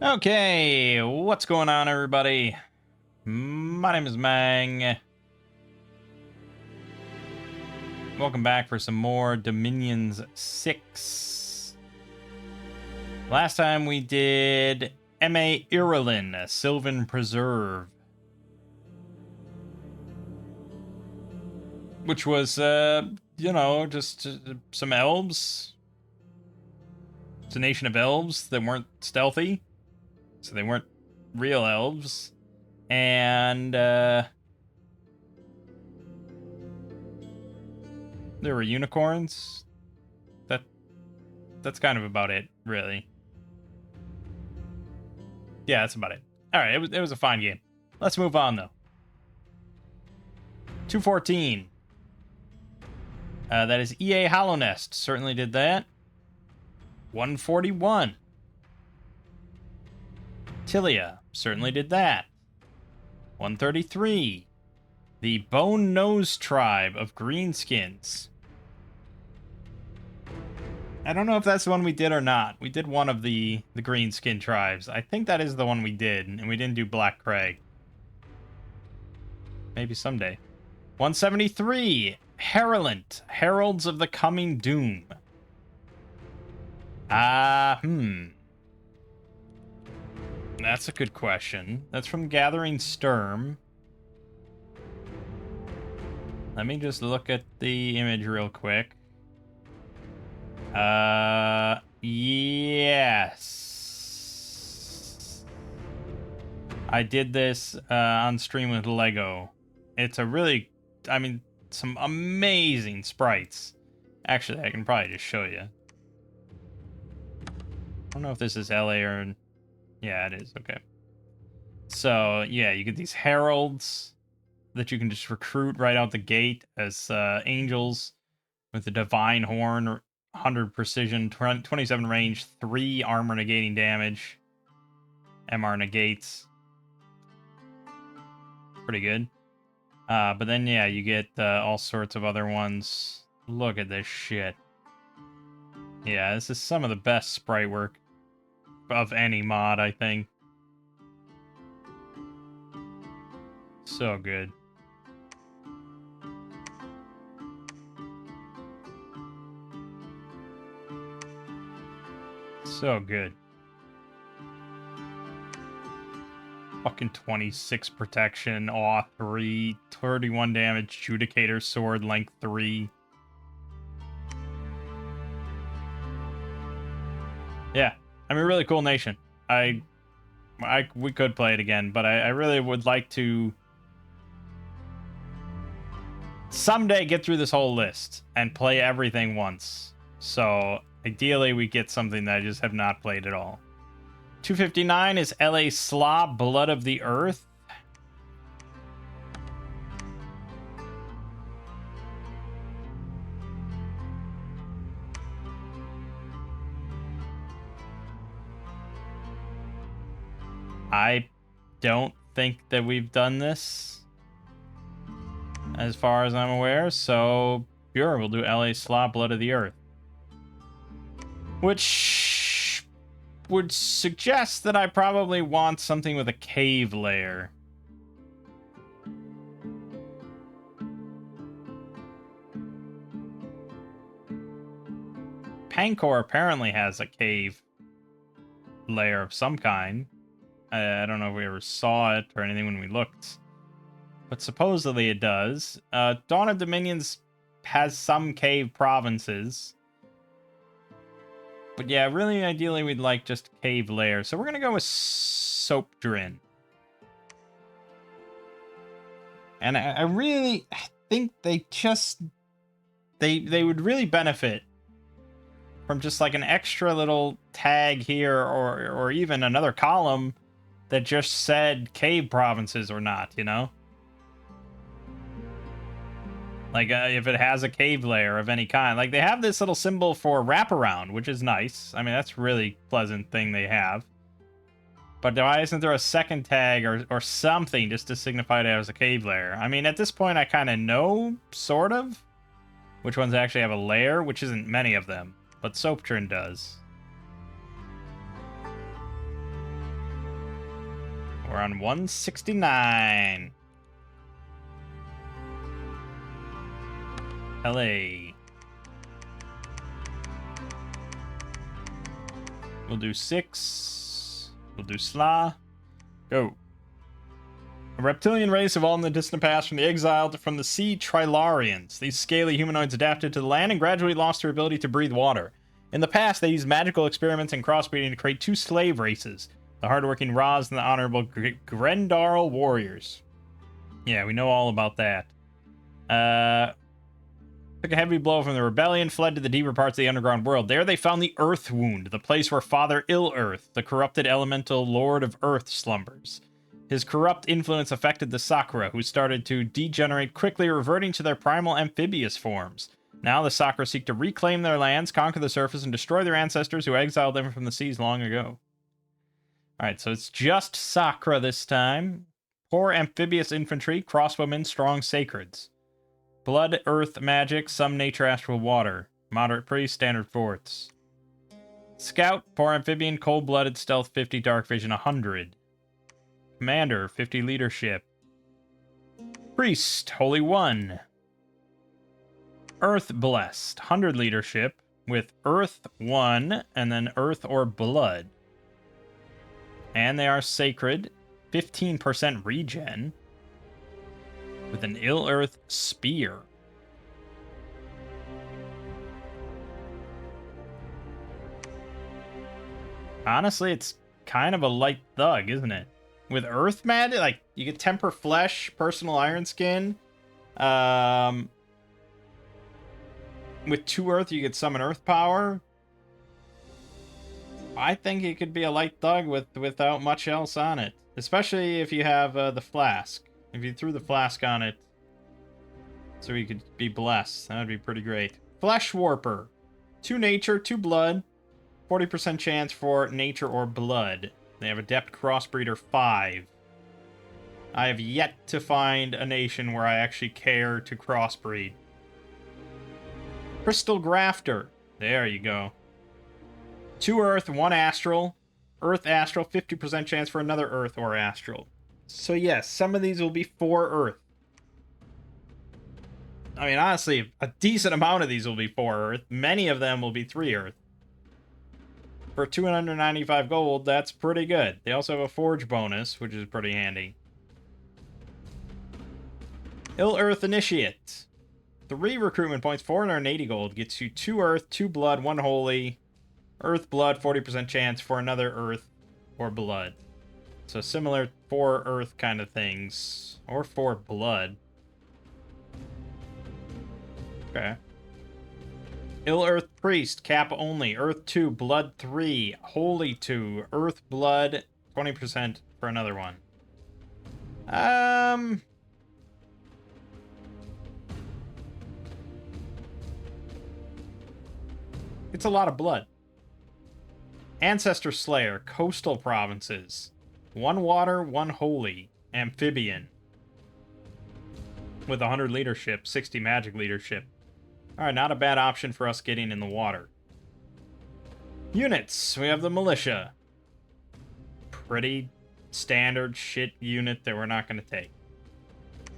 Okay, what's going on, everybody? My name is Mangg. Welcome back for some more Dominions 6. Last time we did M.A. Irulan, a Sylvan Preserve. Which was, just some elves. It's a nation of elves that weren't stealthy. So they weren't real elves. And, there were unicorns. That's kind of about it, really. Yeah, that's about it. All right, it was a fine game. Let's move on, though. 214. That is EA Hollow Nest. Certainly did that. 141. Tilia. Certainly did that. 133. The Bone Nose Tribe of Greenskins. I don't know if that's the one we did or not. We did one of the Greenskin tribes. I think that is the one we did, and we didn't do Black Crag. Maybe someday. 173. Herald, Heralds of the Coming Doom. That's a good question. That's from Gathering Sturm. Let me just look at the image real quick. Yes. I did this on stream with Lego. It's a really, some amazing sprites. Actually, I can probably just show you. I don't know if this is LA or... Yeah, it is. Okay. So, yeah, you get these heralds that you can just recruit right out the gate as angels with the divine horn, 100 precision, 27 range, 3 armor negating damage, MR negates. Pretty good. But then, yeah, you get all sorts of other ones. Look at this shit. Yeah, this is some of the best sprite work of any mod, I think. So good. So good. Fucking 26 protection, awe 3, 31 damage, Judicator sword, length 3. Yeah, I mean, really cool nation. We could play it again, but I really would like to someday get through this whole list and play everything once. So ideally, we get something that I just have not played at all. 259 is Sssla, Blood of the Earth. I don't think that we've done this, as far as I'm aware, so sure, we'll do Sssla, Blood of the Earth. Which would suggest that I probably want something with a cave layer. Pancor apparently has a cave layer of some kind. I don't know if we ever saw it or anything when we looked, but supposedly it does. Dawn of Dominions has some cave provinces. But yeah, really ideally we'd like just cave layer. So we're going to go with Soapdrin. And I really think they just... They would really benefit from just like an extra little tag here or even another column that just said cave provinces or not, you know? Like, if it has a cave layer of any kind. Like, they have this little symbol for wraparound, which is nice. I mean, that's a really pleasant thing they have. But why isn't there a second tag or something just to signify that it was a cave layer? I mean, at this point, I kind of know, sort of, which ones actually have a layer, which isn't many of them. But Soapdrin does. We're on 169. LA. We'll do 6. We'll do Sssla. Go. A reptilian race evolved in the distant past from the exiled from the sea Trilarians. These scaly humanoids adapted to the land and gradually lost their ability to breathe water. In the past, they used magical experiments and crossbreeding to create 2 slave races, the hardworking Raz and the honorable Grendarl warriors. Yeah, we know all about that. Took a heavy blow from the rebellion, fled to the deeper parts of the underground world. There they found the Earth Wound, the place where Father Ill-Earth, the corrupted elemental lord of Earth, slumbers. His corrupt influence affected the Sssla, who started to degenerate quickly, reverting to their primal amphibious forms. Now the Sssla seek to reclaim their lands, conquer the surface, and destroy their ancestors who exiled them from the seas long ago. Alright, so it's just Sssla this time. Poor amphibious infantry, crossbowmen, strong sacreds. Blood, earth, magic, some nature, astral, water. Moderate priest, standard forts. Scout, poor amphibian, cold-blooded, stealth 50, dark vision 100. Commander, 50 leadership. Priest, holy 1. Earth blessed, 100 leadership, with earth 1, and then earth or blood. And they are sacred, 15% regen. With an Ill-Earth spear. Honestly, it's kind of a light thug, isn't it? With Earth Magic, like, you get Temper Flesh, Personal Iron Skin. With 2 Earth, you get Summon Earth Power. I think it could be a light thug without much else on it. Especially if you have the Flask. If you threw the Flask on it, so he could be blessed. That would be pretty great. Flesh Warper. 2 nature, 2 blood. 40% chance for nature or blood. They have Adept Crossbreeder 5. I have yet to find a nation where I actually care to crossbreed. Crystal Grafter. There you go. 2 earth, 1 astral. Earth astral, 50% chance for another earth or astral. So yes, some of these will be 4 earth. I mean, honestly, a decent amount of these will be 4 earth. Many of them will be 3 earth. For 295 gold, that's pretty good. They also have a forge bonus, which is pretty handy. Ill-Earth Initiate. 3 recruitment points, 480 gold. Gets you 2 earth, 2 blood, 1 holy. Earth, blood, 40% chance for another earth or blood. So similar 4 earth kind of things. Or 4 blood. Okay. Ill-Earth Priest, cap only. Earth 2, blood 3. Holy 2. Earth, blood, 20% for another one. It's a lot of blood. Ancestor Slayer, coastal provinces. 1 water, 1 holy. Amphibian. With 100 leadership, 60 magic leadership. Alright, not a bad option for us getting in the water. Units. We have the militia. Pretty standard shit unit that we're not going to take.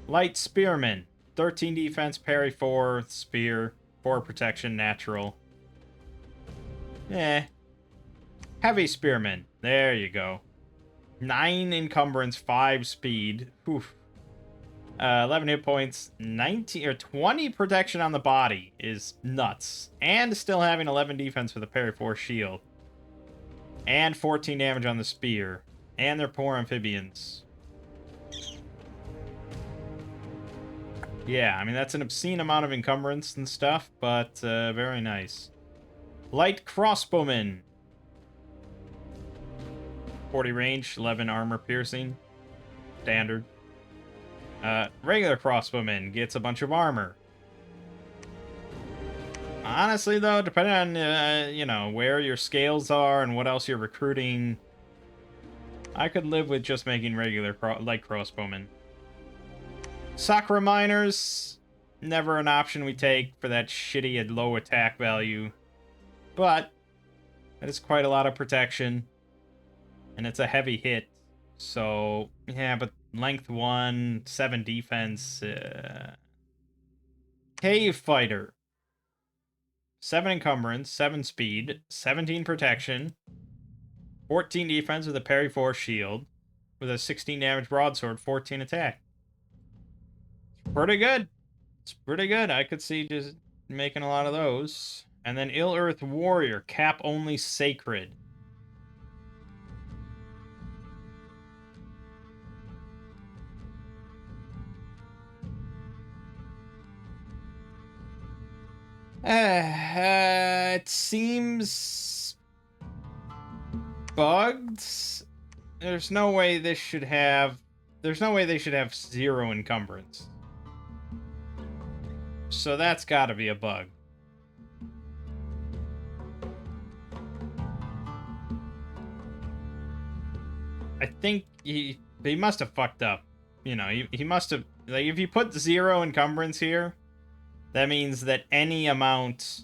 Light Spearmen. 13 defense, parry 4, spear, 4 protection, natural. Heavy Spearmen. There you go. 9 encumbrance, 5 speed. Oof. 11 hit points, 19 or 20 protection on the body is nuts. And still having 11 defense with a parry 4 shield. And 14 damage on the spear. And they're poor amphibians. Yeah, I mean, that's an obscene amount of encumbrance and stuff, but very nice. Light Crossbowmen. 40 range, 11 armor piercing. Standard. Regular Crossbowman gets a bunch of armor. Honestly, though, depending on, you know, where your scales are and what else you're recruiting, I could live with just making regular light crossbowmen. Sssla miners, never an option we take for that shitty and low attack value. But that is quite a lot of protection. And it's a heavy hit. So, yeah, but length 1, 7 defense. Cave Fighter. 7 encumbrance, 7 speed, 17 protection, 14 defense with a parry 4 shield, with a 16 damage broadsword, 14 attack. Pretty good. It's pretty good. I could see just making a lot of those. And then Ill Earth Warrior, cap only sacred. It seems bugged. There's no way this should have. There's no way they should have 0 encumbrance. So that's got to be a bug. I think he must have fucked up. You know, he must have, like, if you put 0 encumbrance here, that means that any amount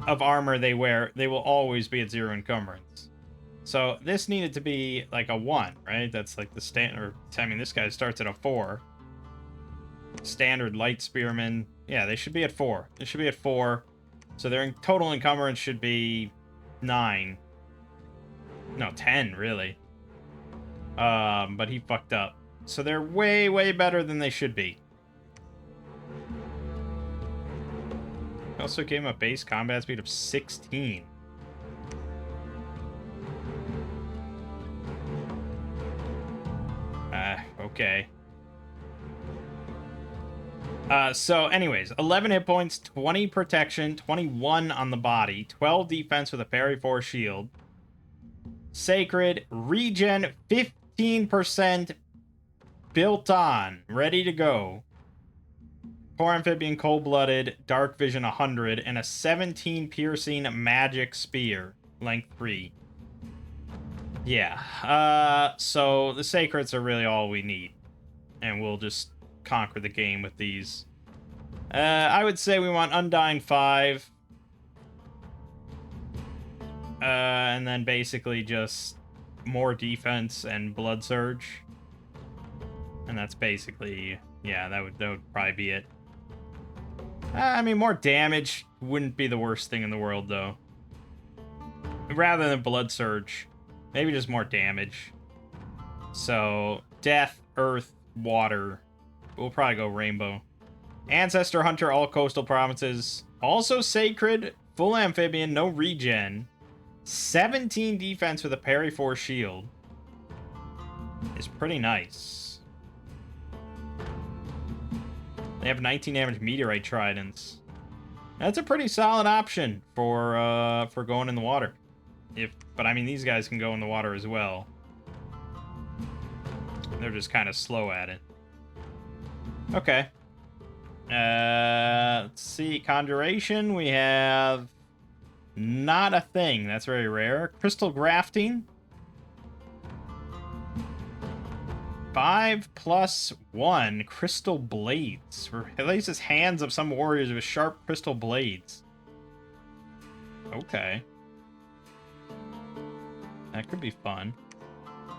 of armor they wear, they will always be at 0 encumbrance. So this needed to be like a 1, right? That's like the standard. I mean, this guy starts at a 4. Standard light spearman. Yeah, they should be at 4. They should be at 4. So their total encumbrance should be 9. No, 10, really. But he fucked up. So they're way, way better than they should be. Also gave him a base combat speed of 16. Okay. So anyways, 11 hit points, 20 protection, 21 on the body, 12 defense with a parry 4 shield. Sacred, regen 15% built on, ready to go. Poor amphibian, cold-blooded, dark vision 100, and a 17 piercing magic spear, length 3. Yeah, so the sacreds are really all we need. And we'll just conquer the game with these. I would say we want Undying 5. And then basically just more defense and Blood Surge. And that's basically, yeah, that would probably be it. I mean, more damage wouldn't be the worst thing in the world, though. Rather than Blood Surge, maybe just more damage. So, Death, Earth, Water. We'll probably go Rainbow. Ancestor Hunter, all coastal provinces. Also Sacred, full amphibian, no regen. 17 defense with a parry 4 shield. Is pretty nice. They have 19 damage meteorite tridents. That's a pretty solid option for going in the water. But I mean, these guys can go in the water as well. They're just kind of slow at it. Okay. Let's see. Conjuration, we have not a thing. That's very rare. Crystal grafting. 5+1 crystal blades. Releases hands of some warriors with sharp crystal blades. Okay. That could be fun.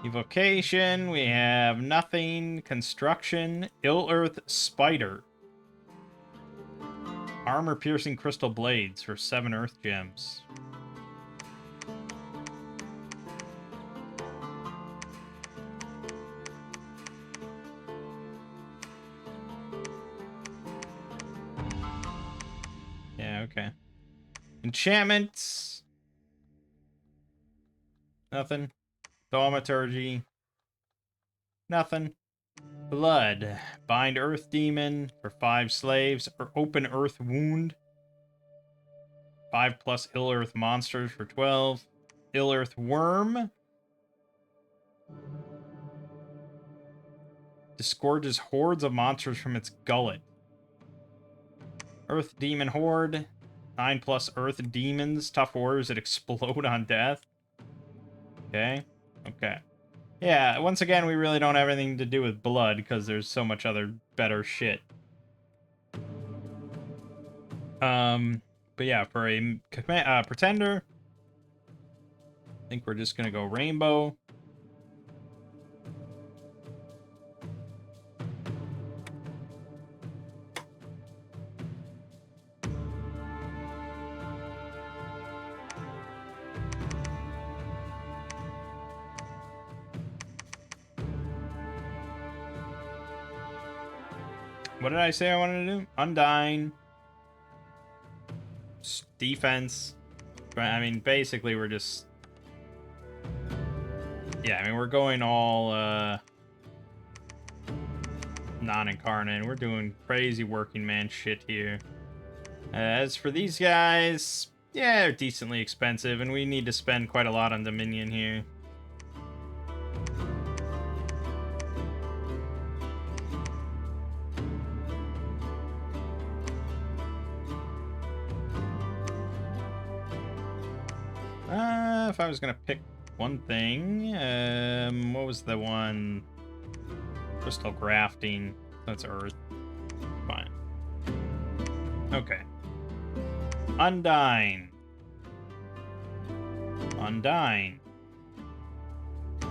Evocation, we have nothing. Construction, Ill Earth Spider. Armor-piercing crystal blades for 7 Earth gems. Yeah, okay. Enchantments. Nothing. Thaumaturgy. Nothing. Blood. Bind Earth Demon for 5 slaves. Or Open Earth Wound. 5+ Ill Earth Monsters for 12. Ill Earth Worm. Disgorges hordes of monsters from its gullet. Earth Demon Horde. 9+ Earth Demons. Tough warriors that explode on death. Okay. Okay. Yeah, once again, we really don't have anything to do with blood because there's so much other better shit. But yeah, for a pretender, think we're just gonna go rainbow. What did I say I wanted to do? Undying. Defense. I mean, basically, we're just... Yeah, I mean, we're going all, non-incarnate. We're doing crazy working man shit here. As for these guys... Yeah, they're decently expensive, and we need to spend quite a lot on Dominion here. If I was gonna pick one thing, what was the one? Crystal grafting. That's Earth. Fine. Okay. Undying. Undying.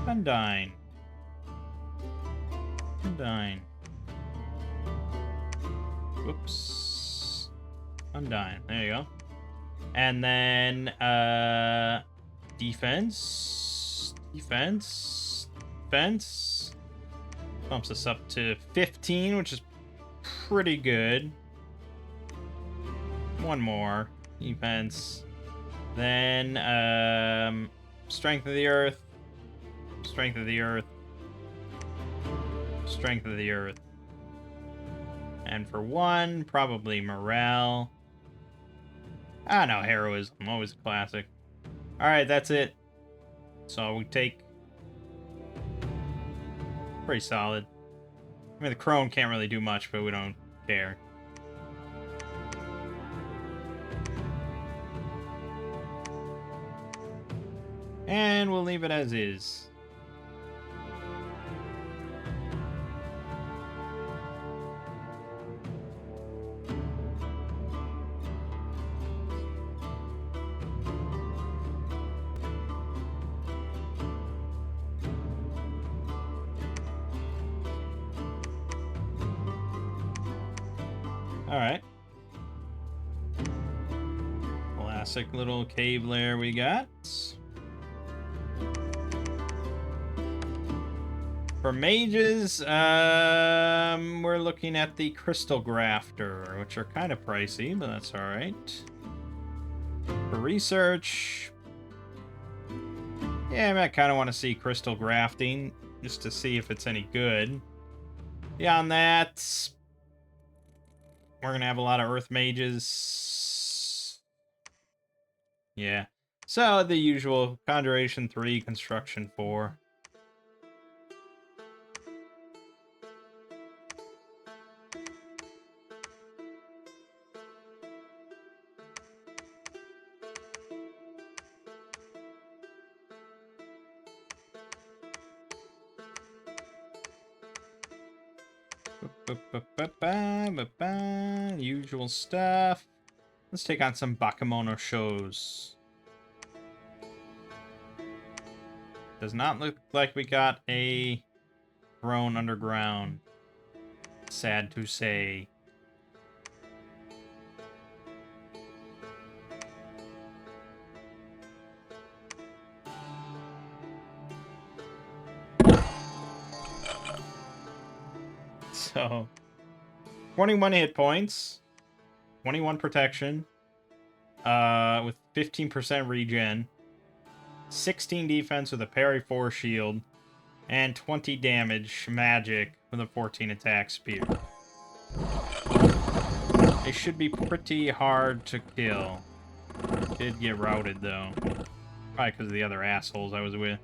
Undying. Undying. Whoops. Undying. There you go. And then, defense. Defense. Defense. Bumps us up to 15, which is pretty good. One more. Defense. Then, strength of the earth. Strength of the earth. Strength of the earth. And for one, probably morale. Ah, no, heroism. Always a classic. Alright, that's it. So we take... Pretty solid. I mean, the crone can't really do much, but we don't care. And we'll leave it as is. Alright. Classic little cave lair we got. For mages, we're looking at the Crystal Grafter, which are kind of pricey, but that's alright. For research... Yeah, I kind of want to see Crystal Grafting, just to see if it's any good. Beyond that... We're going to have a lot of Earth Mages. Yeah. So, the usual. Conjuration 3, Construction 4. Usual stuff. Let's take on some Bakemono shows. Does not look like we got a throne underground. Sad to say. So, 21 hit points, 21 protection, with 15% regen, 16 defense with a parry 4 shield, and 20 damage magic with a 14 attack spear. They should be pretty hard to kill. Did get routed though, probably because of the other assholes I was with.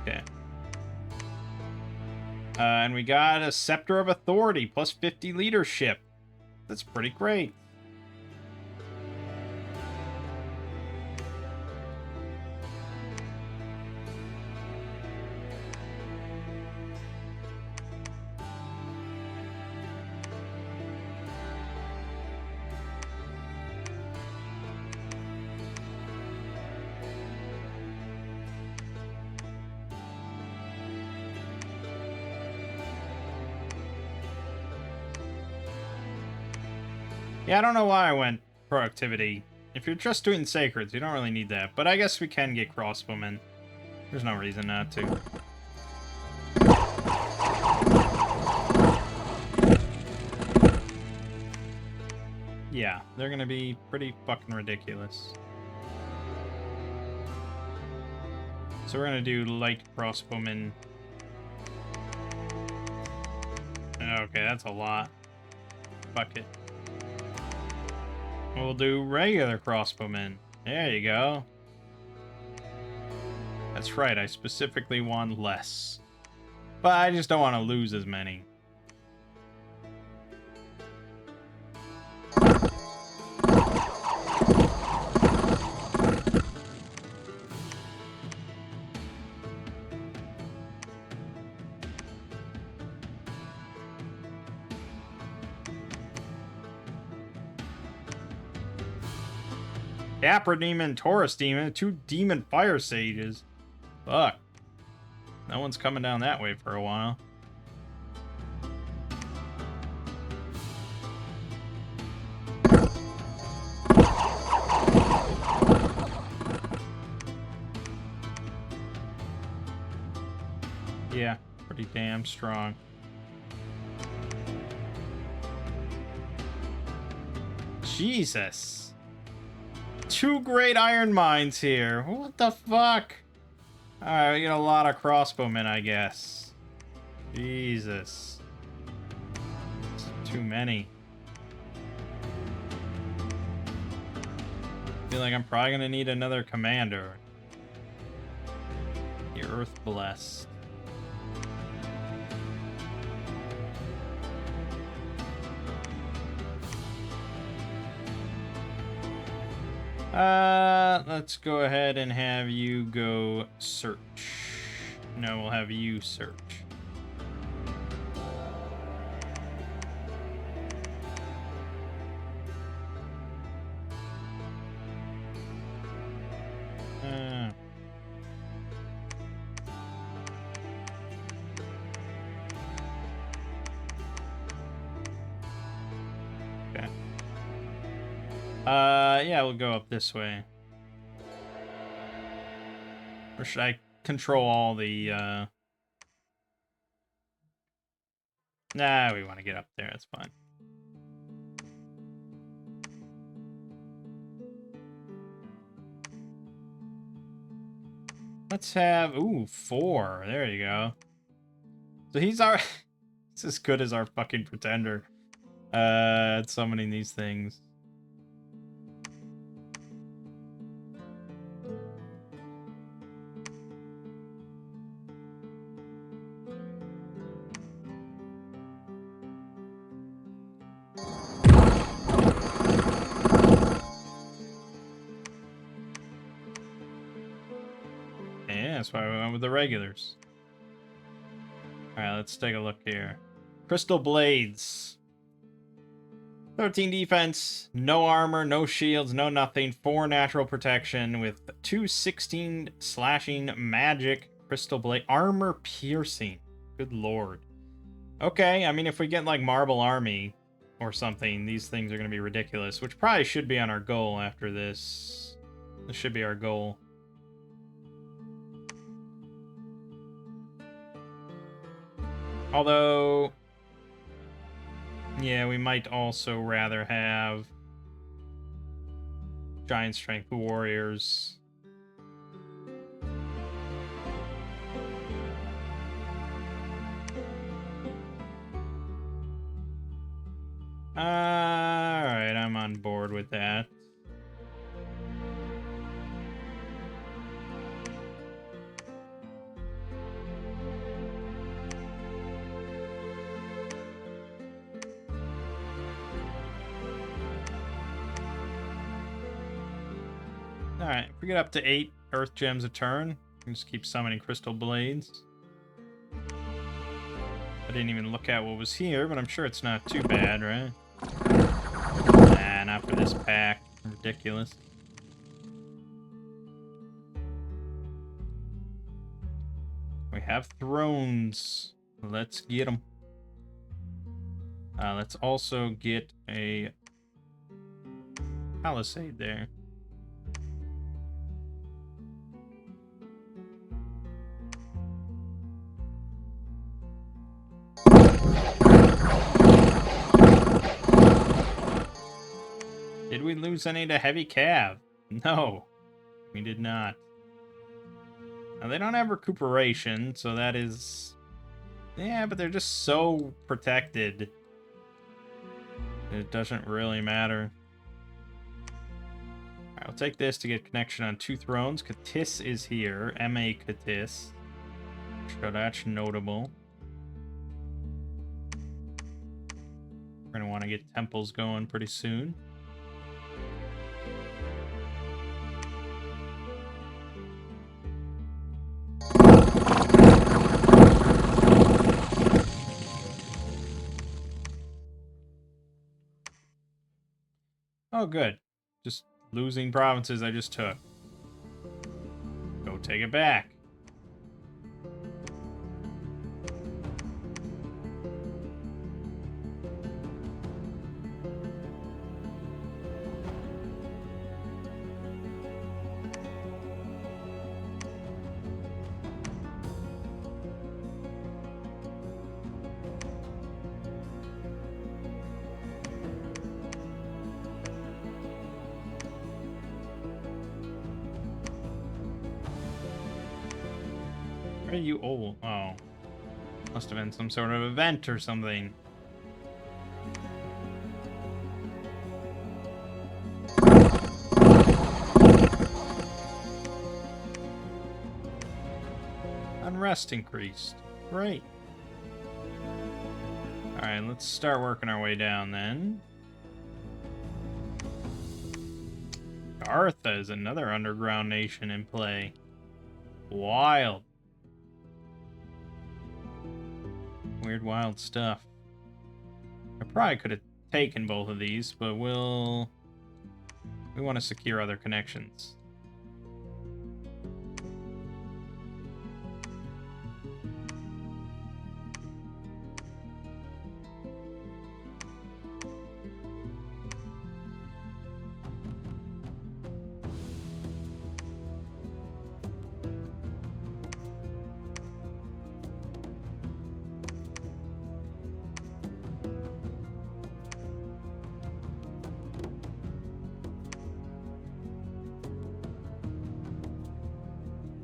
Okay. And we got a Scepter of Authority, plus 50 leadership. That's pretty great. Yeah, I don't know why I went productivity. If you're just doing sacreds, you don't really need that. But I guess we can get crossbowmen. There's no reason not to. Yeah, they're gonna be pretty fucking ridiculous. So we're gonna do light crossbowmen. Okay, that's a lot. Fuck it. We'll do regular crossbowmen. There you go. That's right, I specifically want less. But I just don't want to lose as many. Capra Demon, Taurus Demon, 2 Demon Fire Sages. Fuck. No one's coming down that way for a while. Yeah, pretty damn strong. Jesus. 2 great iron mines here. What the fuck? Alright, we get a lot of crossbowmen, I guess. Jesus. It's too many. I feel like I'm probably gonna need another commander. The Earth Blessed. Let's go ahead and have you go search. No, we'll have you search. Okay. Yeah, we'll go up this way. Or should I control all the, Nah, we want to get up there, that's fine. Let's have, ooh, 4. There you go. So he's our, he's as good as our fucking pretender. At summoning these things. Yeah, that's why we went with the regulars. Alright, let's take a look here. Crystal Blades. 13 defense, no armor, no shields, no nothing. 4 natural protection with 2 16 slashing magic crystal blade. Armor piercing. Good lord. Okay, I mean, if we get like Marble Army or something, these things are going to be ridiculous, which probably should be on our goal after this. This should be our goal. Although, yeah, we might also rather have Giant Strength Warriors. Alright, I'm on board with that. Alright, if we get up to 8 Earth Gems a turn, we can just keep summoning Crystal Blades. I didn't even look at what was here, but I'm sure it's not too bad, right? Nah, not for this pack. Ridiculous. We have thrones. Let's get them. Let's also get a palisade there. Did we lose any to heavy cav? No, we did not. Now, they don't have recuperation, so that is... Yeah, but they're just so protected. It doesn't really matter. Alright, I'll take this to get connection on 2 thrones. Katis is here. M.A. Katis. So that's notable. We're going to want to get temples going pretty soon. Oh, good. Just losing provinces I just took. Go take it back. Why are you old? Oh. Must have been some sort of event or something. Unrest increased. Great. Alright, let's start working our way down then. Artha is another underground nation in play. Wild. Weird, wild stuff. I probably could have taken both of these, but we want to secure other connections.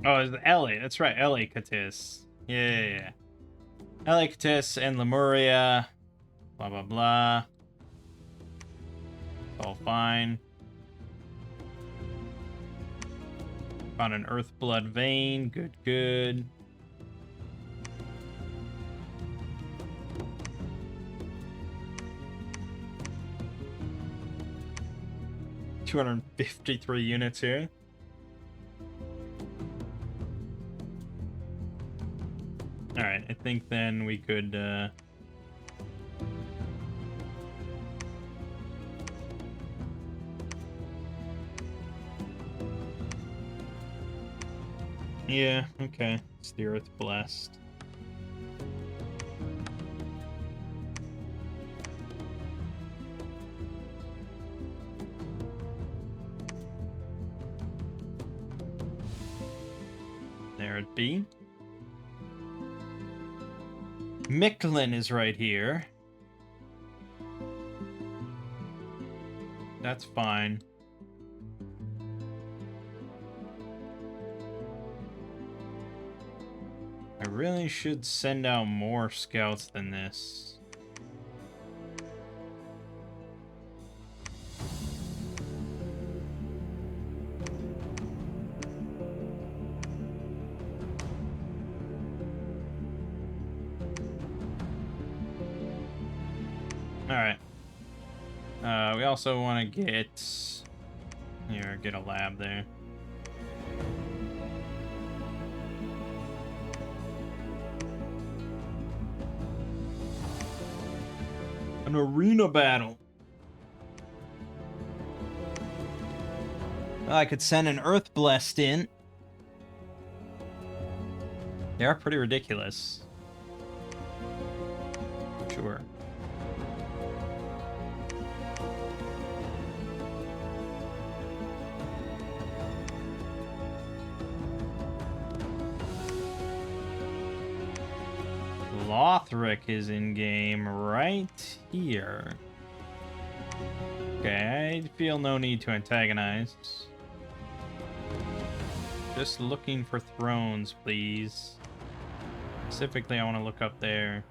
Oh, it's Ellie. That's right, Ellie Katis. Yeah. Ellie Katis and Lemuria. Blah, blah, blah. It's all fine. Found an Earthblood vein. Good, good. $253 units here. Alright, I think then we could, yeah, okay. It's the Earth Blessed. There it be. Micklin is right here. That's fine. I really should send out more scouts than this. Alright. We also want to get a lab there. An arena battle. Well, I could send an Earth Blessed in. They are pretty ridiculous. Sure. Lothric is in game right here. Okay, I feel no need to antagonize. Just looking for thrones, please. Specifically, I want to look up there.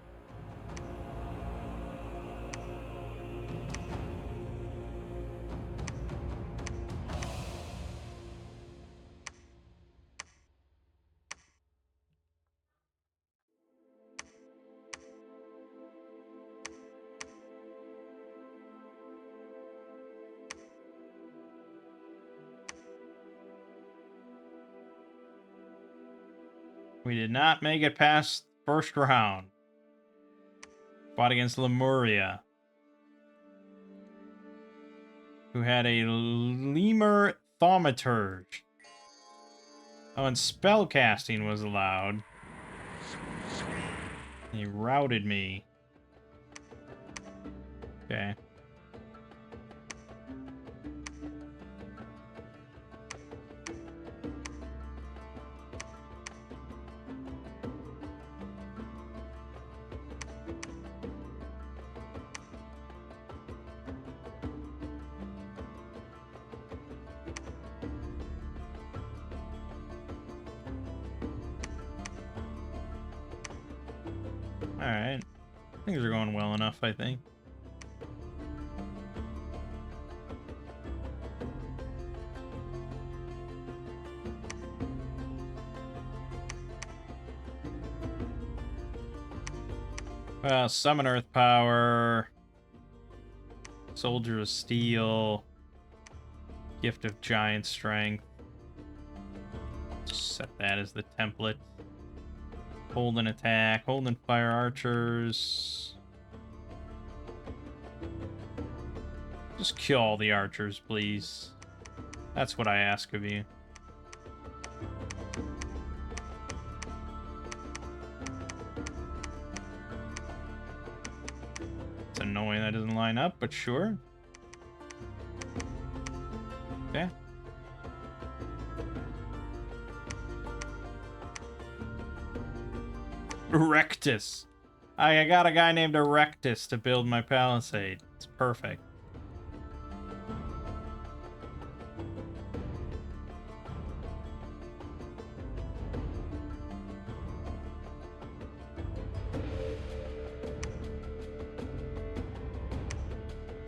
We did not make it past first round. Fought against Lemuria, who had a Lemur Thaumaturge. Oh, and spellcasting was allowed. He routed me. Okay. Alright. Things are going well enough, I think. Well, Summon Earth Power. Soldier of Steel. Gift of Giant Strength. Set that as the template. Hold and attack. Hold and fire archers. Just kill all the archers, please. That's what I ask of you. It's annoying that doesn't line up, but sure. Okay. Erectus. I got a guy named Erectus to build my palisade. It's perfect.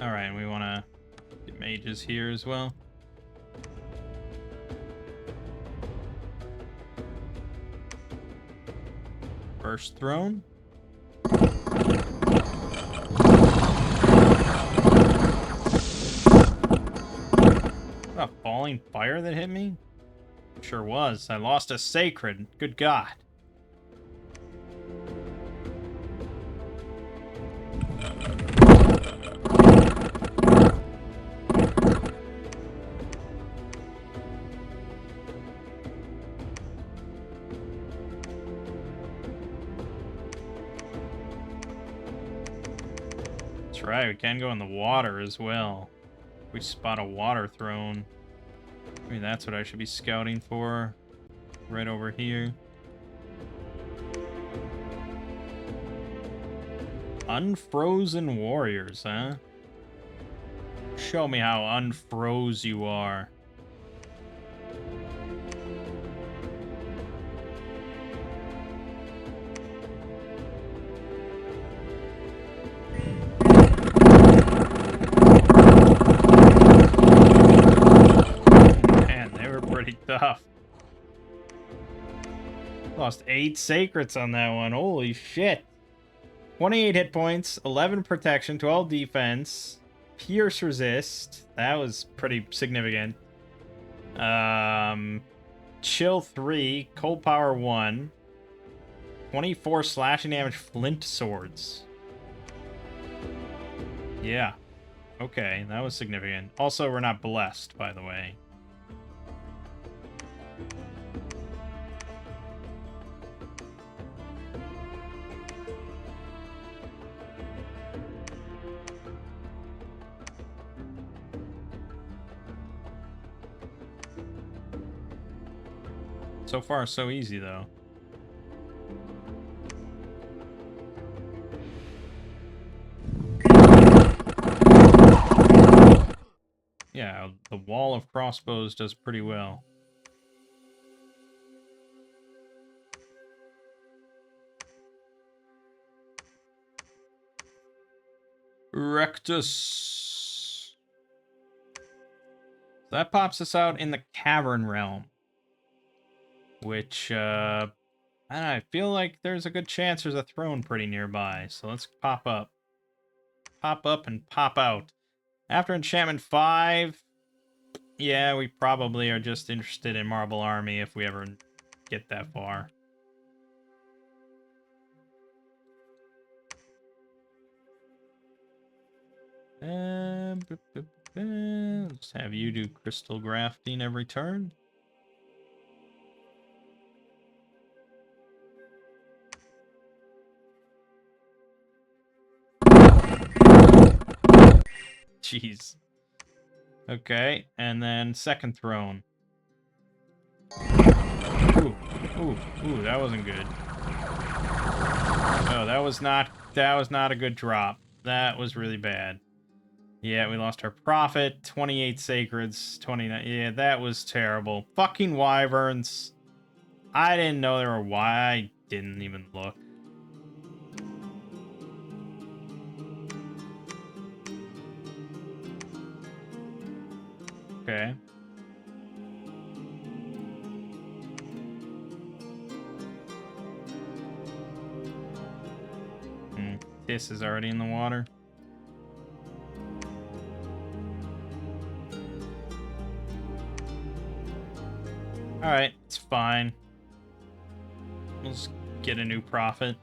Alright, we want to get mages here as well. First throne. A falling fire that hit me? Sure was. I lost a sacred. Good God. That's right, we can go in the water as well. We spot a water throne. Maybe that's what I should be scouting for. Right over here. Unfrozen warriors, huh? Show me how unfroze you are. Tough. Lost 8 sacrets on that one. Holy shit. 28 hit points, 11 protection, 12 defense, pierce resist. That was pretty significant. Chill 3, cold power 1, 24 slashing damage, flint swords. Yeah. Okay, that was significant. Also, we're not blessed, by the way. So far, so easy, though. Yeah, the wall of crossbows does pretty well. Rectus. That pops us out in the Cavern Realm. Which, I don't know, I feel like there's a good chance there's a throne pretty nearby. So let's pop up. Pop up and pop out. After Enchantment 5, yeah, we probably are just interested in Marble Army if we ever get that far. Let's have you do crystal grafting every turn. Jeez. Okay, and then second throne. Ooh, that wasn't good. Oh, that was not a good drop. That was really bad. Yeah, we lost our prophet, 28 sacreds, 29. Yeah, that was terrible. Fucking wyverns. I didn't know there were I didn't even look. Okay. This is already in the water. Alright, it's fine. Let's get a new prophet.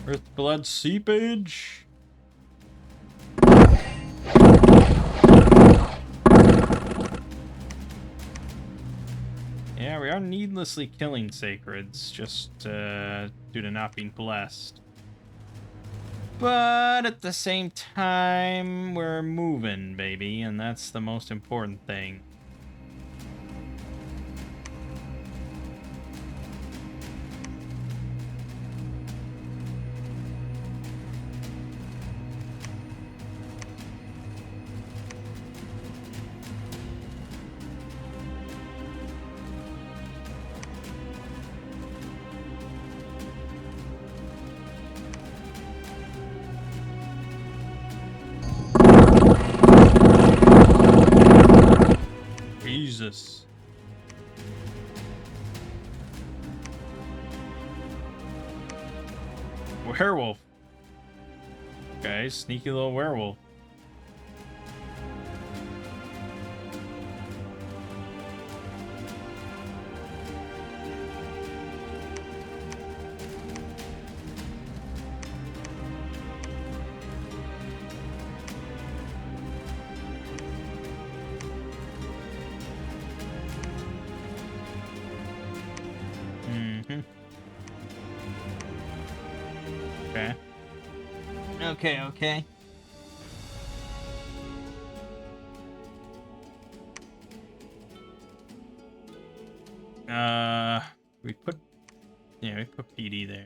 Earthblood Seepage. Yeah, we are needlessly killing sacreds, just due to not being blessed. But at the same time, we're moving, baby, and that's the most important thing. Jesus. Werewolf. Okay, sneaky little werewolf. Okay. Okay. We put PD there.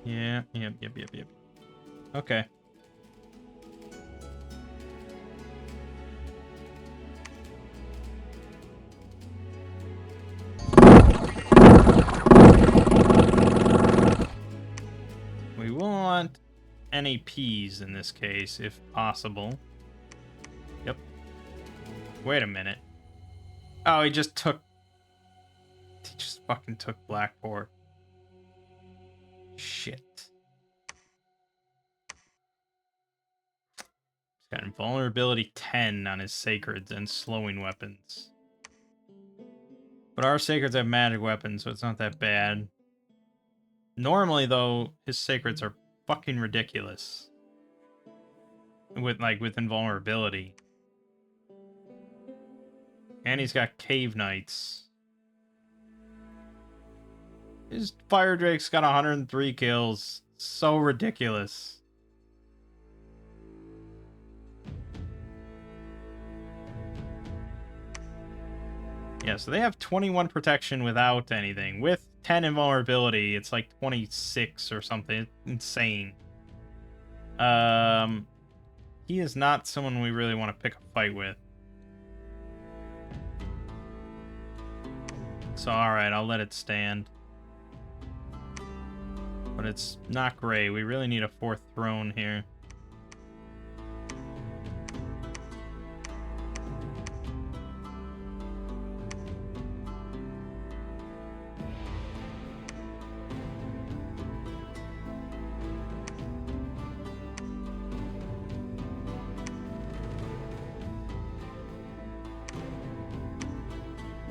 Yeah, yep. Okay. We want NAPs in this case, if possible. Yep. Wait a minute. Oh, he just fucking took Blackboard. Shit. He's got invulnerability 10 on his sacreds and slowing weapons. But our sacreds have magic weapons, so it's not that bad. Normally, though, his sacreds are fucking ridiculous. With invulnerability. And he's got Cave Knights. His Fire Drake's got 103 kills. So ridiculous. Yeah, so they have 21 protection without anything. With 10 invulnerability, it's like 26 or something. It's insane. He is not someone we really want to pick a fight with. So, alright, I'll let it stand. But it's not great. We really need a 4th throne here.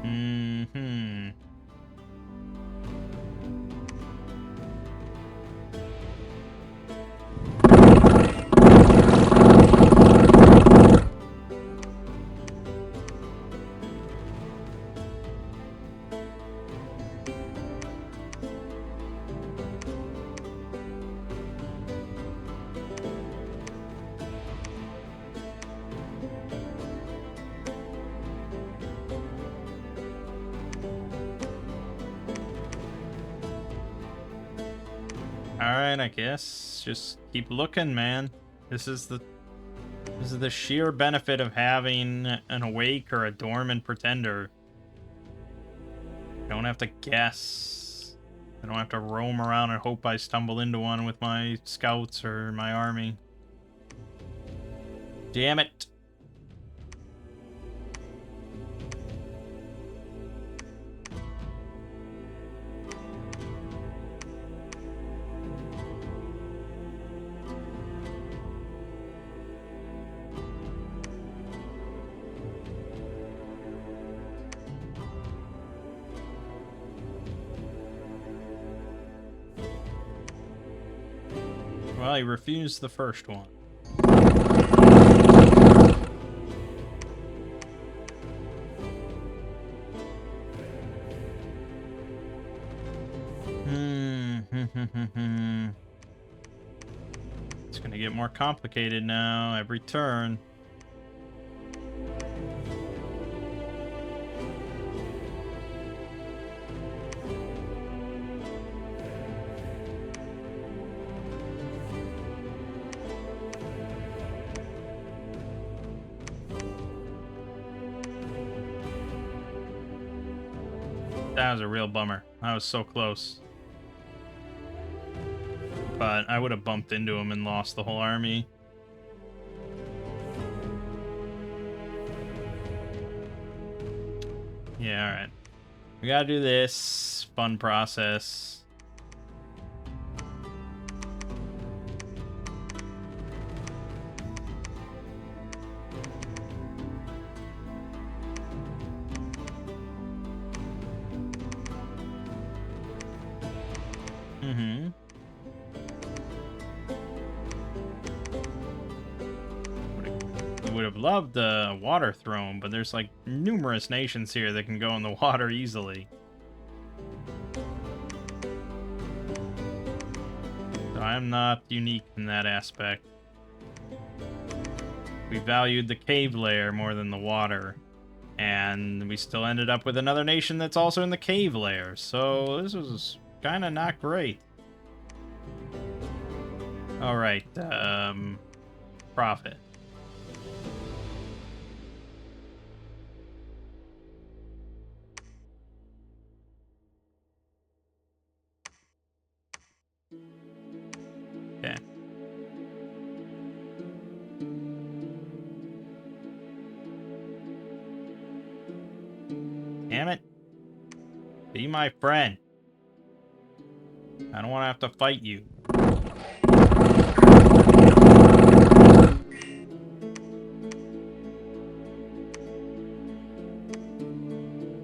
Mm-hmm. Alright, I guess. Just keep looking, man. This is the sheer benefit of having an awake or a dormant pretender. I don't have to guess. I don't have to roam around and hope I stumble into one with my scouts or my army. Damn it. Well, he refused the first one. It's gonna get more complicated now every turn. That was a real bummer. I was so close. But I would have bumped into him and lost the whole army. Yeah, alright. We gotta do this. Fun process. Mm-hmm. Would have loved the water throne, but there's like numerous nations here that can go in the water easily. So I'm not unique in that aspect. We valued the cave layer more than the water. And we still ended up with another nation that's also in the cave layer. So this was kind of not great. Alright, profit. Okay. Damn it. Be my friend. I don't want to have to fight you.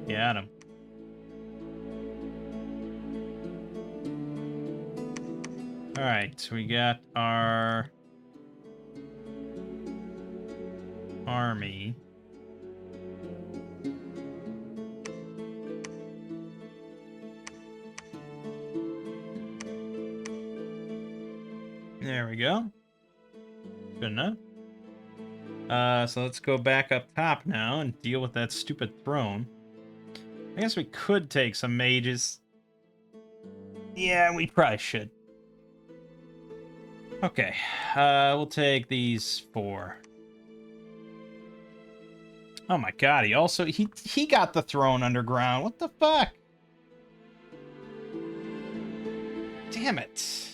Got him. Alright, so we got our army. There we go. Good enough. So let's go back up top now and deal with that stupid throne. I guess we could take some mages. Yeah, we probably should. Okay, we'll take these 4. Oh my god, he got the throne underground. What the fuck? Damn it.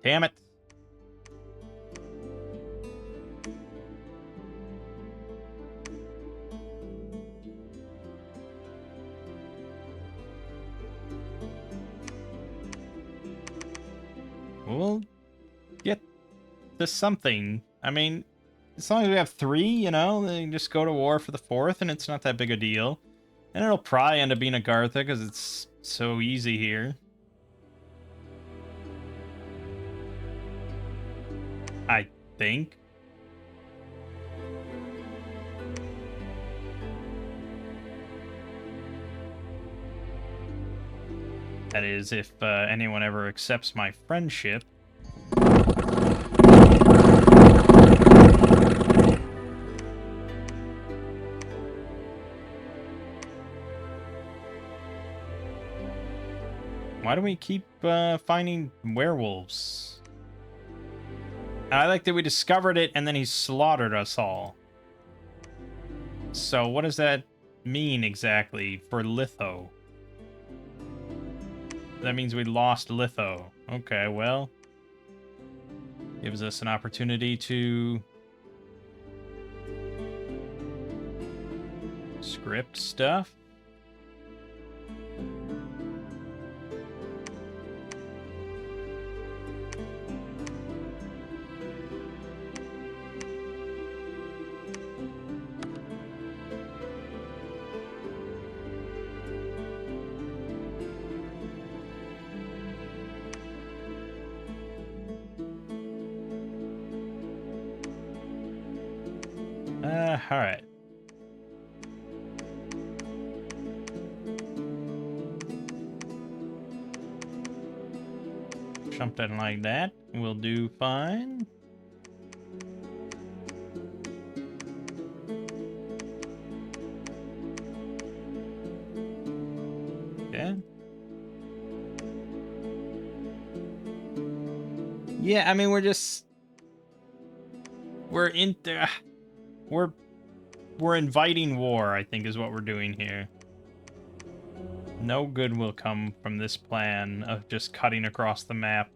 Damn it. We'll get to something. I mean, as long as we have 3, you know, then just go to war for the 4th, and it's not that big a deal. And it'll probably end up being Agartha, because it's so easy here. I think. That is, if anyone ever accepts my friendship. Why do we keep finding werewolves? I like that we discovered it and then he slaughtered us all. So what does that mean exactly for Litho? That means we lost Litho. Okay, well. Gives us an opportunity to script stuff. Alright. Something like that will do fine. Okay. Yeah, I mean, we're inviting war, I think is what we're doing here. No good will come from this plan of just cutting across the map.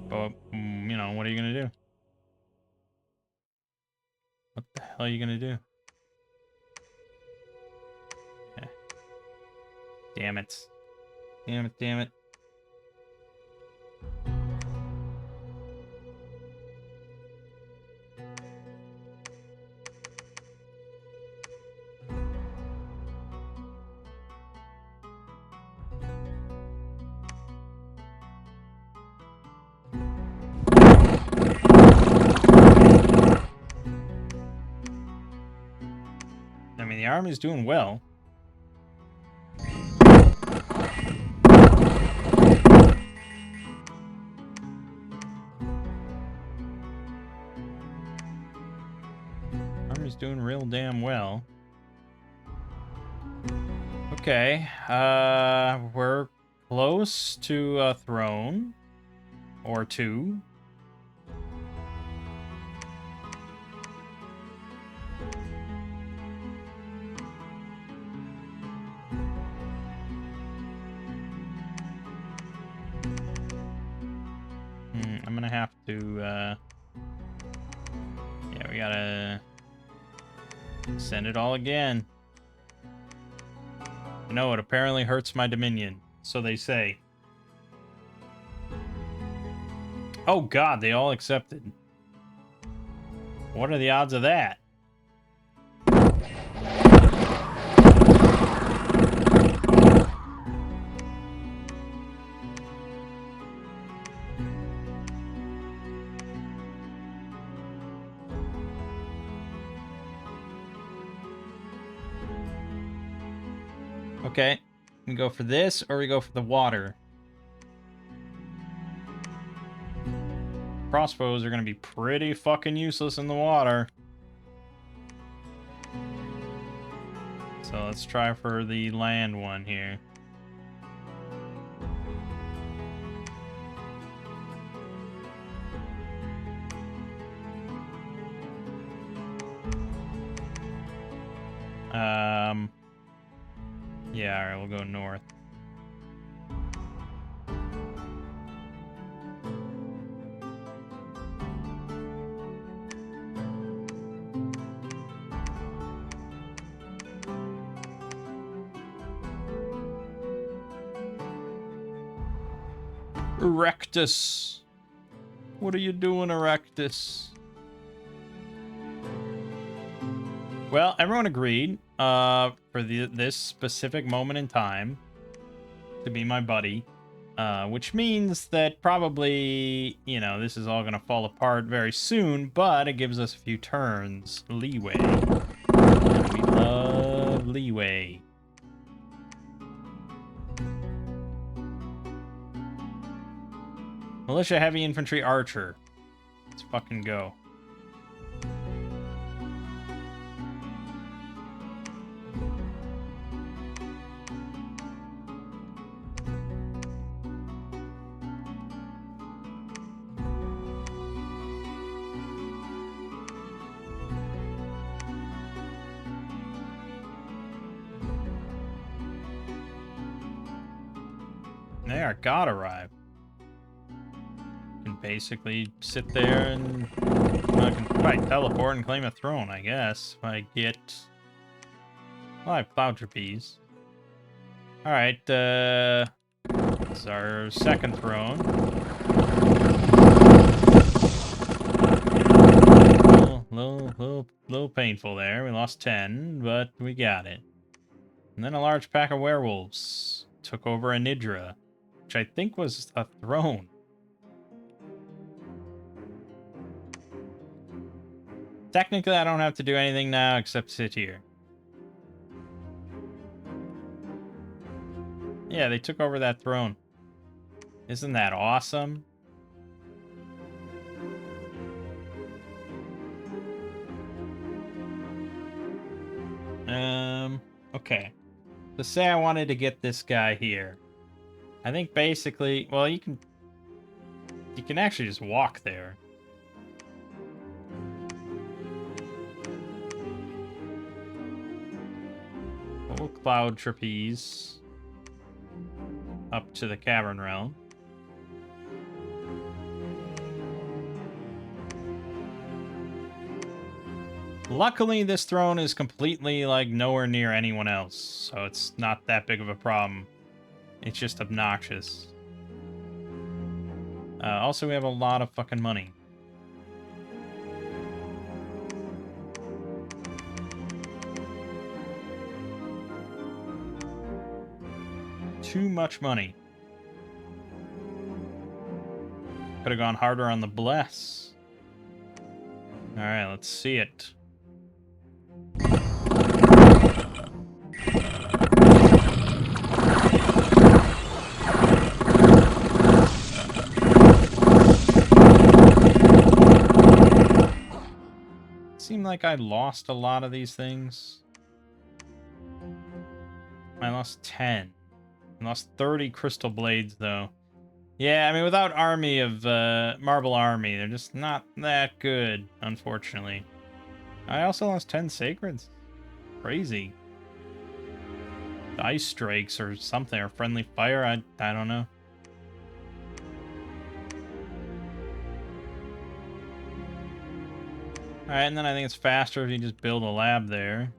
But, you know, what are you gonna do? What the hell are you gonna do? Okay. Damn it. Damn it, damn it. I mean, the army's doing well. Army's doing real damn well. Okay, we're close to a throne. Or 2. I'm gonna have to, yeah, we gotta send it all again. No, it apparently hurts my dominion. So they say. Oh god, they all accepted. What are the odds of that? Okay. We go for this, or we go for the water. Crossbows are gonna be pretty fucking useless in the water. So let's try for the land one here. Yeah, alright, we'll go north. Erectus. What are you doing, Erectus? Well, everyone agreed for this specific moment in time to be my buddy, which means that probably, you know, this is all going to fall apart very soon, but it gives us a few turns leeway. And we love leeway. Militia, heavy infantry, archer. Let's fucking go. There, God arrived. Can basically sit there and I can probably teleport and claim a throne, I guess. If I get 5 cloud trapeze. Alright, it's our second throne. Little painful there. We lost 10, but we got it. And then a large pack of werewolves took over a Nidra, which I think was a throne. Technically, I don't have to do anything now except sit here. Yeah, they took over that throne. Isn't that awesome? Okay. So say I wanted to get this guy here. I think basically, well, you can actually just walk there. Little cloud trapeze up to the cavern realm. Luckily, this throne is completely, like, nowhere near anyone else, so it's not that big of a problem. It's just obnoxious. Also, we have a lot of fucking money. Too much money. Could have gone harder on the bless. Alright, let's see it. Seemed like I lost a lot of these things. I lost 10. I lost 30 crystal blades, though. Yeah, I mean, without army of Marble Army, they're just not that good, unfortunately. I also lost 10 sacreds. Crazy. The ice strikes or something, or friendly fire, I don't know. Alright, and then I think it's faster if you just build a lab there.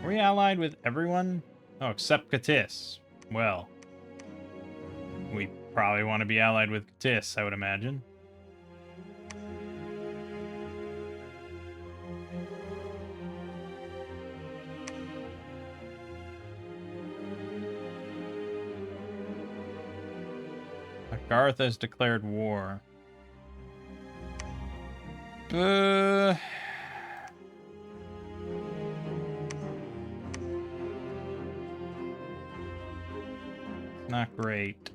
Are we allied with everyone? Oh, except Katis. Well. probably want to be allied with Tis, I would imagine. Garth has declared war. Not great.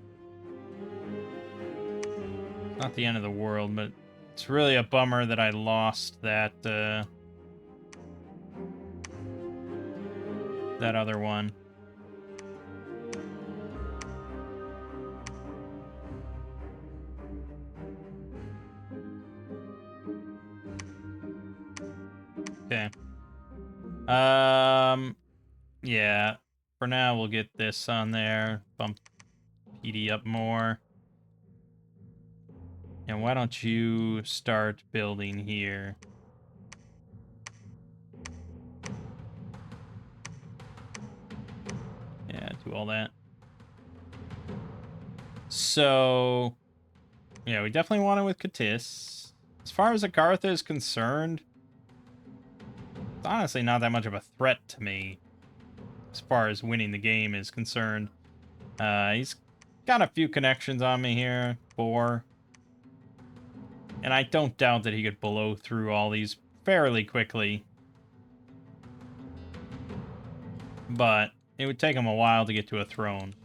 Not the end of the world, but it's really a bummer that I lost that that other one. Okay. Yeah. For now, we'll get this on there. Bump PD up more. And why don't you start building here? Yeah, do all that. So, yeah, we definitely want it with Katis. As far as Agartha is concerned, it's honestly not that much of a threat to me as far as winning the game is concerned. He's got a few connections on me here, 4. And I don't doubt that he could blow through all these fairly quickly. But it would take him a while to get to a throne.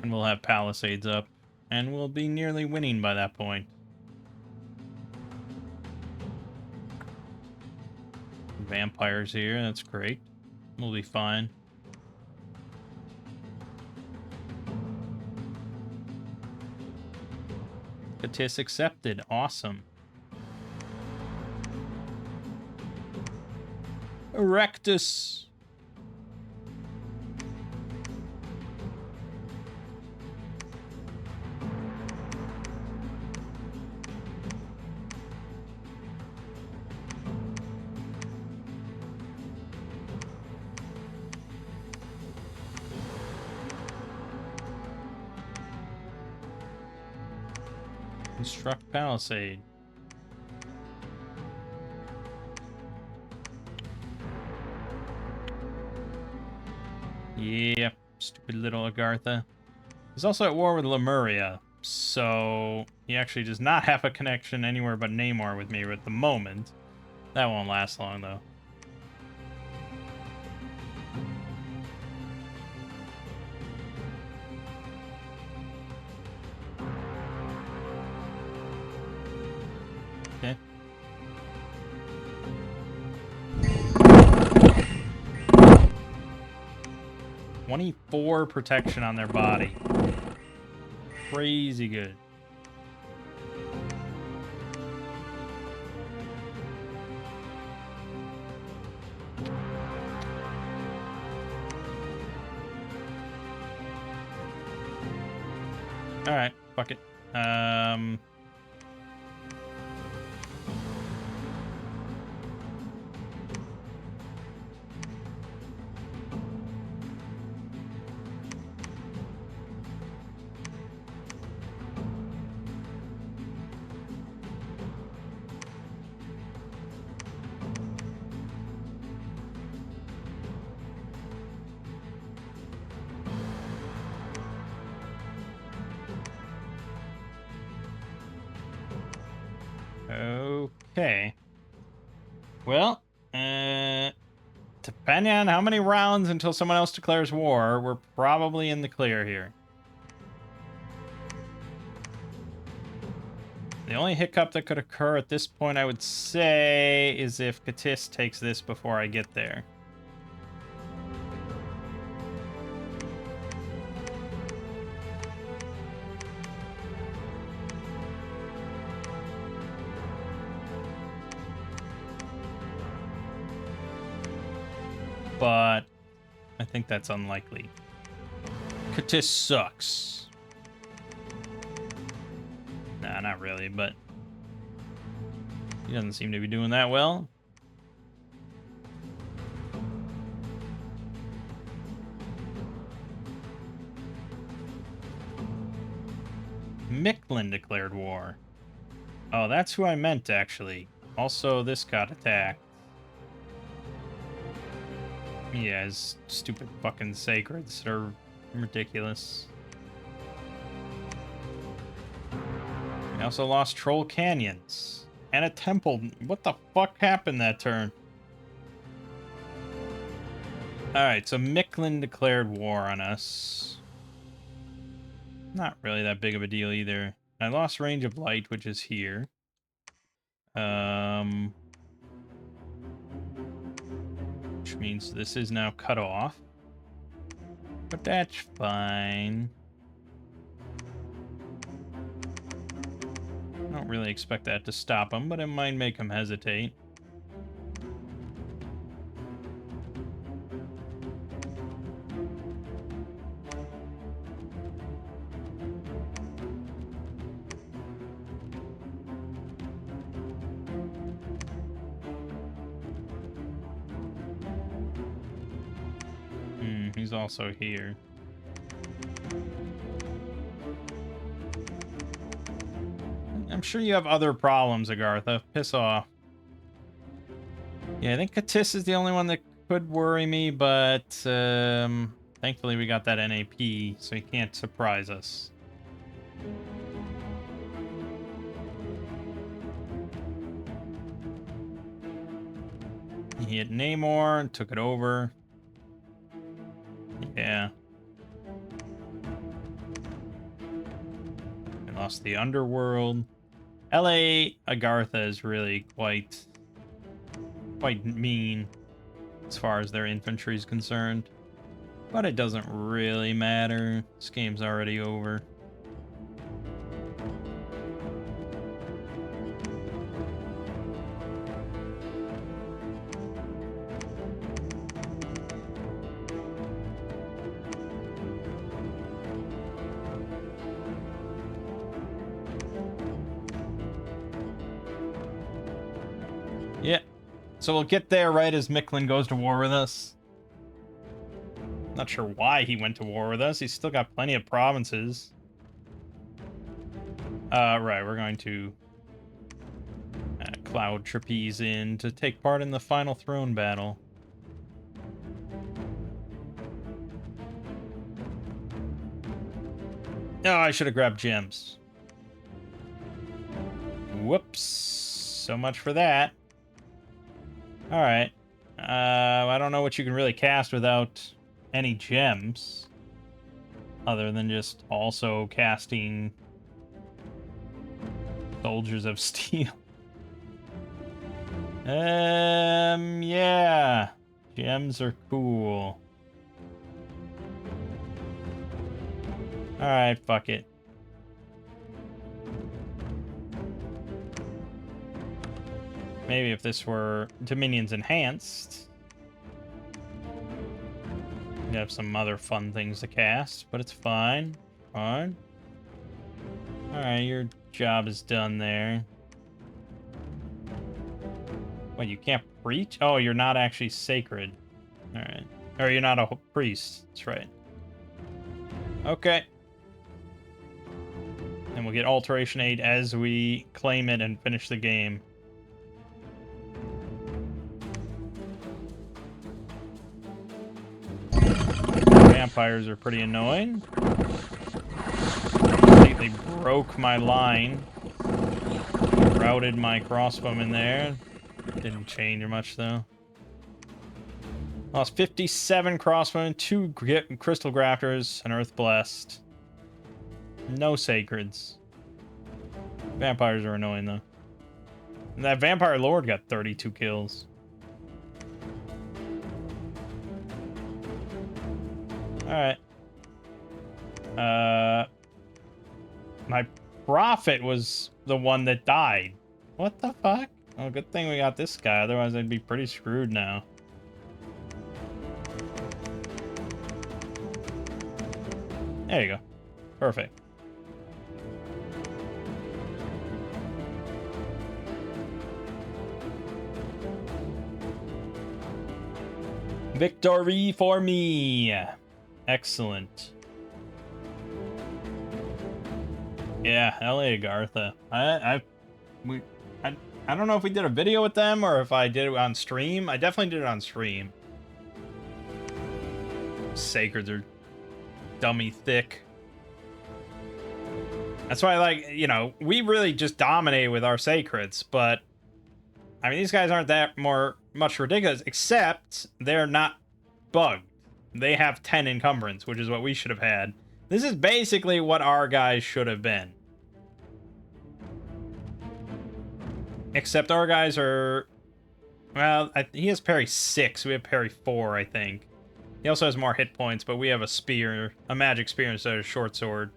And we'll have palisades up. And we'll be nearly winning by that point. Vampires here, that's great. We'll be fine. Katis accepted. Awesome. Erectus. Construct palisade. Yep, stupid little Agartha. He's also at war with Lemuria, so he actually does not have a connection anywhere but Namor with me at the moment. That won't last long, though. Okay. "24 protection on their body. Crazy good. Alright, fuck it. Okay. Well, depending on how many rounds until someone else declares war, we're probably in the clear here. The only hiccup that could occur at this point, I would say, is if Katis takes this before I get there. But I think that's unlikely. Katis sucks. Nah, not really, but he doesn't seem to be doing that well. Micklin declared war. Oh, that's who I meant, actually. Also, this got attacked. Yeah, his stupid fucking sacreds are ridiculous. I also lost Troll Canyons. And a temple. What the fuck happened that turn? Alright, so Micklin declared war on us. Not really that big of a deal either. I lost range of light, which is here. Which means this is now cut off. But that's fine. I don't really expect that to stop him, but it might make him hesitate. He's also here. I'm sure you have other problems, Agartha. Piss off. Yeah, I think Katis is the only one that could worry me, but thankfully we got that NAP, so he can't surprise us. He hit Namor and took it over. Yeah. We lost the Underworld. LA Agartha is really quite mean as far as their infantry is concerned. But it doesn't really matter. This game's already over. Yeah. So we'll get there right as Micklin goes to war with us. Not sure why he went to war with us. He's still got plenty of provinces. Right, we're going to Cloud Trapeze in to take part in the final throne battle. Oh, I should have grabbed gems. Whoops. So much for that. Alright. I don't know what you can really cast without any gems. Other than just also casting Soldiers of Steel. Yeah. Gems are cool. Alright, fuck it. Maybe if this were Dominion's Enhanced, we'd have some other fun things to cast, but it's fine. Fine. Alright, your job is done there. What, you can't preach? Oh, you're not actually sacred. Alright. Or you're not a priest. That's right. Okay. And we'll get Alteration Aid as we claim it and finish the game. Vampires are pretty annoying. Completely broke my line. Routed my crossbowmen there. Didn't change much though. Lost 57 crossbowmen, 2 crystal grafters, and earth blessed. No sacreds. Vampires are annoying though. And that vampire lord got 32 kills. Alright. My prophet was the one that died. What the fuck? Oh, good thing we got this guy, otherwise I'd be pretty screwed now. There you go. Perfect. Victory for me! Excellent. Yeah, LA Agartha. We, I, I don't know if we did a video with them or if I did it on stream. I definitely did it on stream. Sacreds are dummy thick. That's why, like, you know, we really just dominate with our sacreds, but I mean, these guys aren't that much ridiculous, except they're not bugged. They have 10 encumbrance, which is what we should have had. This is basically what our guys should have been. Except our guys are... Well, he has parry 6. We have parry 4, I think. He also has more hit points, but we have a spear, a magic spear instead of a short sword.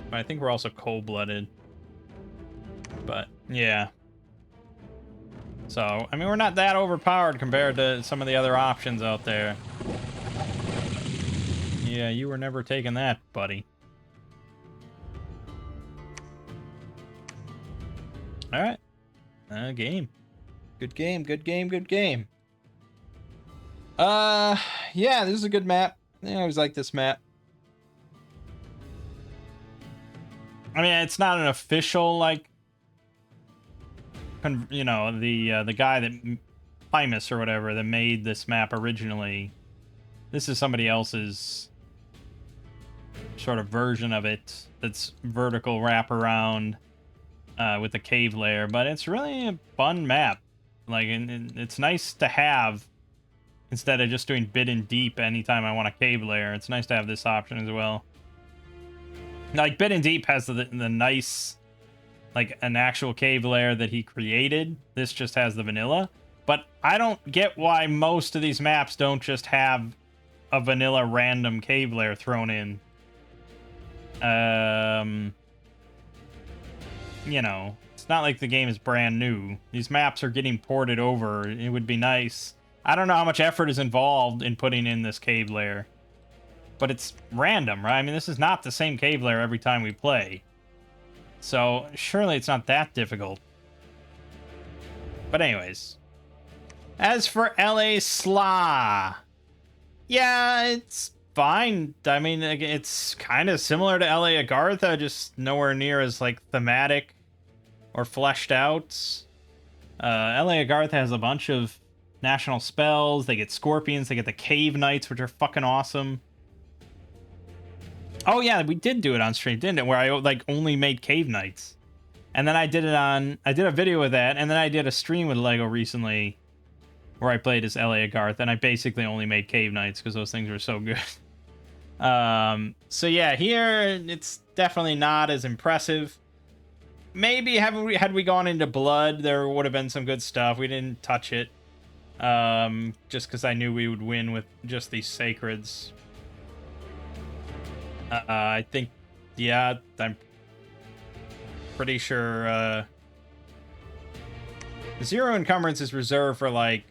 But I think we're also cold-blooded. But, yeah. So, I mean, we're not that overpowered compared to some of the other options out there. Yeah, you were never taking that, buddy. Alright. Game. Good game, good game, good game. Yeah, this is a good map. I always like this map. I mean, it's not an official, like, you know, the guy that Primus or whatever that made this map originally. This is somebody else's sort of version of it that's vertical wraparound with the cave layer, but it's really a fun map. Like, and it's nice to have instead of just doing bit and deep anytime I want a cave layer. It's nice to have this option as well. Like, bit and deep has the nice, like, an actual cave layer that he created. This just has the vanilla. But I don't get why most of these maps don't just have a vanilla random cave layer thrown in. You know, it's not like the game is brand new. These maps are getting ported over. It would be nice. I don't know how much effort is involved in putting in this cave layer. But it's random, right? I mean, this is not the same cave layer every time we play. So, surely it's not that difficult. But anyways. As for Sssla, yeah, it's fine. I mean, it's kind of similar to LA Agartha, just nowhere near as, like, thematic or fleshed out. LA Agartha has a bunch of national spells. They get scorpions. They get the cave knights, which are fucking awesome. Oh, yeah, we did do it on stream, didn't it? Where I, like, only made cave knights. And then I did a video with that, and then I did a stream with Lego recently where I played as LA Agartha, and I basically only made cave knights because those things were so good. So yeah, here it's definitely not as impressive. Maybe had we gone into blood, there would have been some good stuff. We didn't touch it, just because I knew we would win with just these sacreds. I think, yeah, I'm pretty sure. Zero encumbrance is reserved for, like,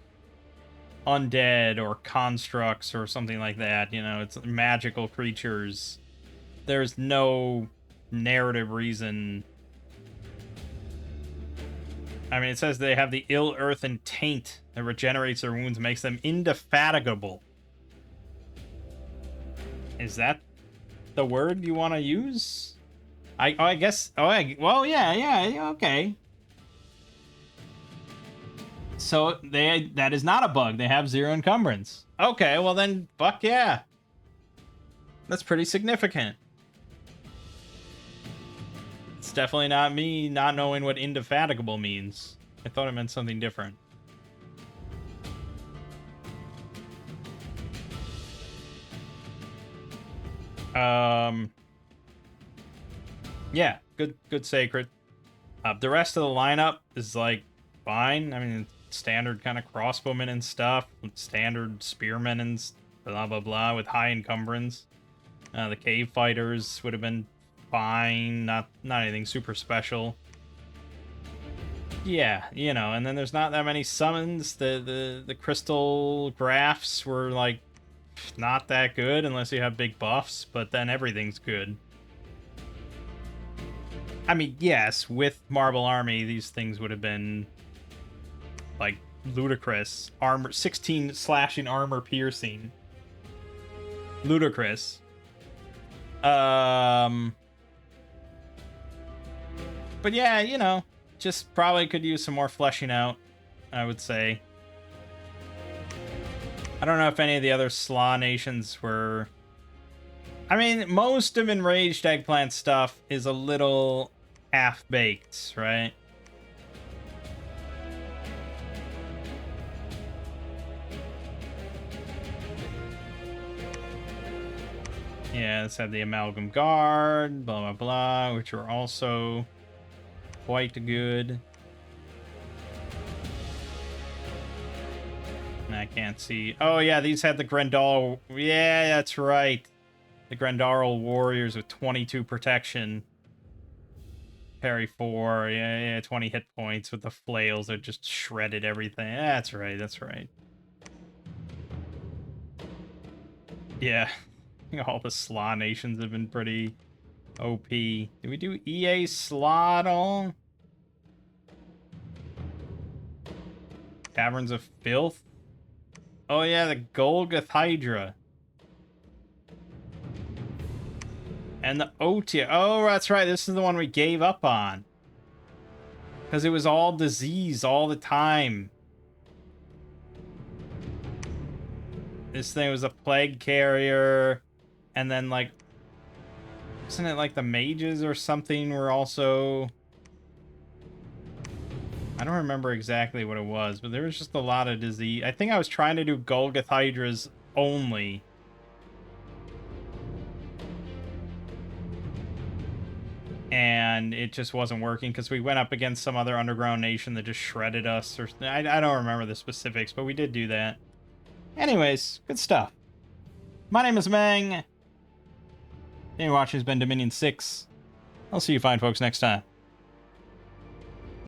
undead or constructs or something like that. You know, it's magical creatures. There's no narrative reason. I mean, it says they have the ill earth and taint that regenerates their wounds, makes them indefatigable. Is that the word you want to use? I guess. Well, yeah, okay. So that is not a bug. They have zero encumbrance. Okay, well then, fuck yeah. That's pretty significant. It's definitely not me not knowing what indefatigable means. I thought it meant something different. Yeah, good sacred. The rest of the lineup is, like, fine. I mean, standard kind of crossbowmen and stuff, standard spearmen and blah blah blah with high encumbrance. The cave fighters would have been fine, not anything super special. Yeah, you know, and then there's not that many summons. The crystal graphs were, like, not that good unless you have big buffs, but then everything's good. I mean, yes, with Marble Army, these things would have been, like, ludicrous. Armor, 16 slashing, armor piercing. Ludicrous. But yeah, you know, just probably could use some more fleshing out, I would say. I don't know if any of the other Sssla nations were... I mean, most of Enraged Eggplant stuff is a little half-baked, right? Yeah, let's have the Amalgam Guard, blah, blah, blah, which are also quite good. I can't see. Oh, yeah, these had the Grendal. Yeah, that's right. The Grendaral warriors with 22 protection. Parry 4. Yeah, 20 hit points with the flails that just shredded everything. That's right, that's right. Yeah. All the Sssla nations have been pretty OP. Do we do EA Sssla at all? Taverns of Filth? Oh yeah, the Golgoth Hydra. And the Otia. Oh, that's right. This is the one we gave up on. Because it was all disease all the time. This thing was a plague carrier. And then, like... Isn't it like the mages or something were also... I don't remember exactly what it was, but there was just a lot of disease. I think I was trying to do Golgoth Hydras only. And it just wasn't working because we went up against some other underground nation that just shredded us. Or I don't remember the specifics, but we did do that. Anyways, good stuff. My name is Mangg. Thank you for watching. Has been Dominion 6. I'll see you fine folks next time.